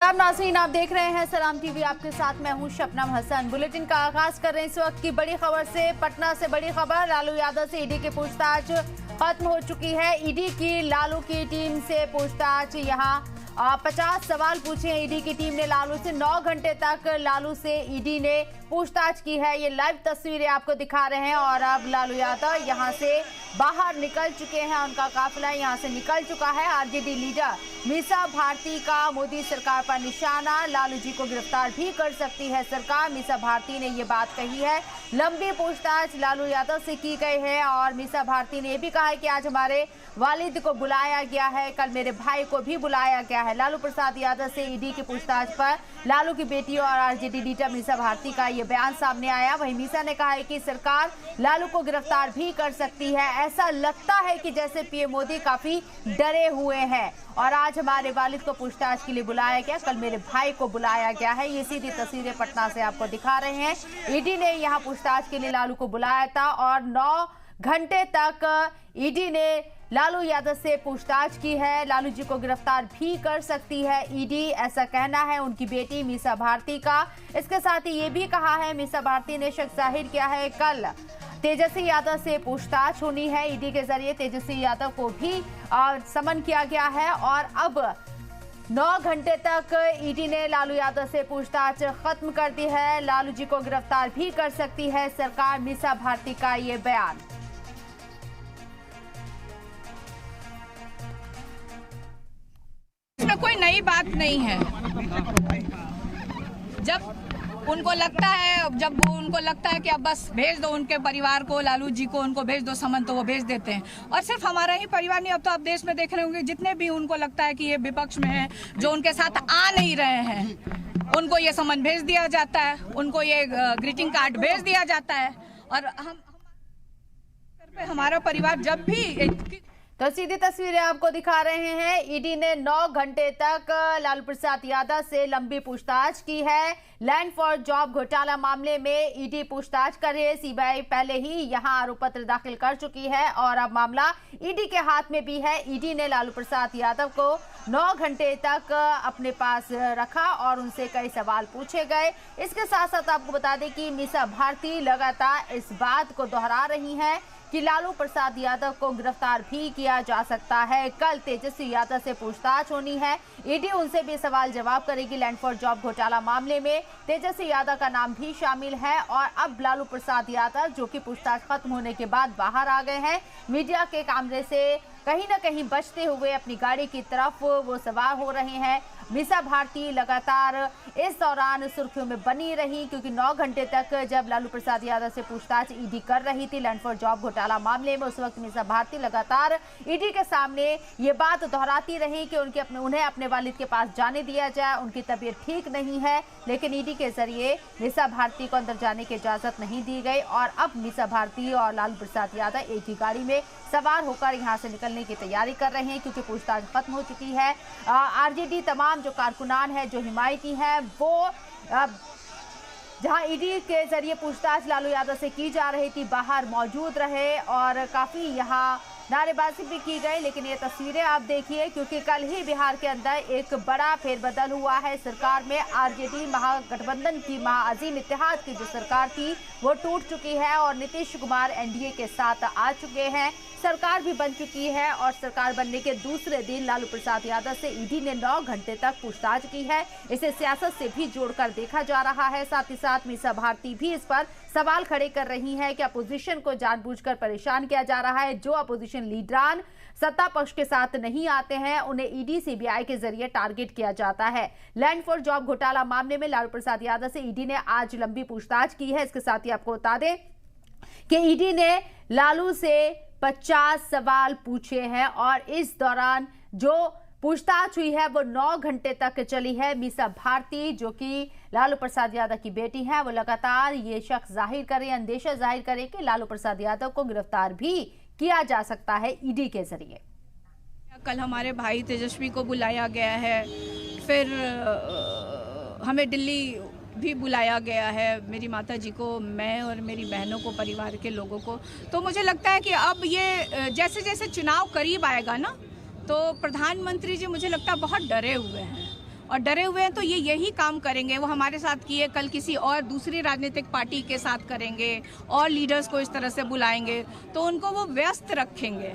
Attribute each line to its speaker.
Speaker 1: आदाब नाज़रीन, आप देख रहे हैं सलाम टीवी। आपके साथ मैं हूं शबनम हसन। बुलेटिन का आगाज कर रहे हैं इस वक्त की बड़ी खबर से। पटना से बड़ी खबर, लालू यादव से ईडी की पूछताछ खत्म हो चुकी है। ईडी की लालू की टीम से पूछताछ, यहां 50 सवाल पूछे ईडी की टीम ने लालू से। 9 घंटे तक लालू से ईडी ने पूछताछ की है। ये लाइव तस्वीरें आपको दिखा रहे हैं। और अब लालू यादव यहां से बाहर निकल चुके हैं, उनका काफिला यहां से निकल चुका है। आरजेडी लीडर मीसा भारती का मोदी सरकार पर निशाना, लालू जी को गिरफ्तार भी कर सकती है सरकार। मीसा भारती ने ये बात कही है। लंबी पूछताछ लालू यादव से की गई है और मीसा भारती ने यह भी कहा है कि आज हमारे वालिद को बुलाया गया है, कल मेरे भाई को भी बुलाया गया है। लालू प्रसाद यादव से ईडी की पूछताछ पर लालू की बेटी और आरजेडी लीडर मीसा भारती का ये बयान सामने आया। वहीं मीसा ने कहा है कि सरकार लालू को गिरफ्तार भी कर सकती है। ऐसा लगता है कि जैसे पीएम मोदी काफी डरे हुए हैं और आज हमारे वालिद को पूछताछ के लिए बुलाया गया, कल मेरे भाई को बुलाया गया है। ये सीधी तस्वीरें पटना से आपको दिखा रहे हैं। ईडी ने यहाँ पूछताछ के लिए लालू को बुलाया था और 9 घंटे तक ईडी ने लालू यादव से पूछताछ की है। लालू जी को गिरफ्तार भी कर सकती है ईडी, ऐसा कहना है उनकी बेटी मीसा भारती का। इसके साथ ही ये भी कहा है मीसा भारती ने शक जाहिर किया है कल तेजस्वी यादव से पूछताछ होनी है। ईडी के जरिए तेजस्वी यादव को भी समन किया गया है और अब 9 घंटे तक ईडी ने लालू यादव से पूछताछ खत्म कर दी है। लालू जी को गिरफ्तार भी कर सकती है सरकार, मीसा भारती का ये बयान।
Speaker 2: इसमें कोई नई बात नहीं है। जब उनको लगता है कि अब बस भेज दो उनके परिवार को, लालू जी को उनको भेज दो समन, तो वो भेज देते हैं। और सिर्फ हमारा ही परिवार नहीं, अब तो आप देश में देख रहे होंगे जितने भी उनको लगता है कि ये विपक्ष में है, जो उनके साथ आ नहीं रहे हैं, उनको ये समन भेज दिया जाता है, उनको ये ग्रीटिंग कार्ड भेज दिया जाता है। और हमारा परिवार जब भी
Speaker 1: तो सीधी तस्वीरें आपको दिखा रहे हैं। ईडी ने 9 घंटे तक लालू प्रसाद यादव से लंबी पूछताछ की है। लैंड फॉर जॉब घोटाला मामले में ईडी पूछताछ कर रही है। सीबीआई पहले ही यहां आरोप पत्र दाखिल कर चुकी है और अब मामला ईडी के हाथ में भी है। ईडी ने लालू प्रसाद यादव को 9 घंटे तक अपने पास रखा और उनसे कई सवाल पूछे गए। इसके साथ साथ आपको बता दें कि मीसा भारती लगातार इस बात को दोहरा रही हैं कि लालू प्रसाद यादव को गिरफ्तार भी किया जा सकता है। कल तेजस्वी यादव से पूछताछ होनी है। ईडी उनसे भी सवाल जवाब करेगी। लैंड फॉर जॉब घोटाला मामले में तेजस्वी यादव का नाम भी शामिल है और अब लालू प्रसाद यादव, जो कि पूछताछ खत्म होने के बाद बाहर आ गए हैं, मीडिया के कैमरे से कहीं न कहीं बचते हुए अपनी गाड़ी की तरफ वो सवार हो रहे हैं। मीसा भारती लगातार इस दौरान सुर्खियों में बनी रही, क्योंकि 9 घंटे तक जब लालू प्रसाद यादव से पूछताछ ईडी कर रही थी लैंड फॉर जॉब घोटाला मामले में, उस वक्त मीसा भारती लगातार ईडी के सामने ये बात दोहराती रही कि उन्हें अपने वालिद के पास जाने दिया जाए, उनकी तबीयत ठीक नहीं है। लेकिन ईडी के जरिए मीसा भारती को अंदर जाने की इजाजत नहीं दी गई और अब मीसा भारती और लालू प्रसाद यादव एक ही गाड़ी में सवार होकर यहां से निकलने की तैयारी कर रहे हैं, क्योंकि पूछताछ खत्म हो चुकी है। आरजेडी तमाम जो कारकुनान है, जो हिमायती हैं, वो जहां ईडी के जरिए पूछताछ लालू यादव से की जा रही थी बाहर मौजूद रहे और काफी यहां नारेबाजी भी की गई। लेकिन ये तस्वीरें आप देखिए, क्योंकि कल ही बिहार के अंदर एक बड़ा फेरबदल हुआ है सरकार में। आरजेडी महागठबंधन की महाअजीम इत्तेहाद की जो सरकार थी वो टूट चुकी है और नीतीश कुमार एनडीए के साथ आ चुके हैं। सरकार भी बन चुकी है और सरकार बनने के दूसरे दिन लालू प्रसाद यादव से ईडी ने 9 घंटे तक पूछताछ की है। इसे सियासत से भी जोड़कर देखा जा रहा है। साथ ही साथ मीसा भारती भी इस पर सवाल खड़े कर रही हैं कि अपोजिशन को जानबूझकर परेशान किया जा रहा है। जो अपोजिशन लीडरान सत्ता पक्ष के साथ नहीं आते हैं, उन्हें ईडी सीबीआई के जरिए टारगेट किया जाता है। लैंड फॉर जॉब घोटाला मामले में लालू प्रसाद यादव से ईडी ने आज लंबी पूछताछ की है। इसके साथ ही आपको बता दें कि ईडी ने लालू से 50 सवाल पूछे हैं और इस दौरान जो पूछताछ हुई है वो 9 घंटे तक चली है। मीसा भारती, जो कि लालू प्रसाद यादव की बेटी है, वो लगातार ये शक जाहिर करे, अंदेशा जाहिर करे कि लालू प्रसाद यादव को गिरफ्तार भी किया जा सकता है ईडी के जरिए।
Speaker 2: कल हमारे भाई तेजस्वी को बुलाया गया है, फिर हमें दिल्ली भी बुलाया गया है, मेरी माता जी को, मैं और मेरी बहनों को, परिवार के लोगों को। तो मुझे लगता है कि अब ये जैसे जैसे चुनाव करीब आएगा ना, तो प्रधानमंत्री जी मुझे लगता है बहुत डरे हुए हैं। और डरे हुए हैं तो ये यही काम करेंगे। वो हमारे साथ किए, कल किसी और दूसरी राजनीतिक पार्टी के साथ करेंगे और लीडर्स को इस तरह से बुलाएंगे, तो उनको वो व्यस्त रखेंगे।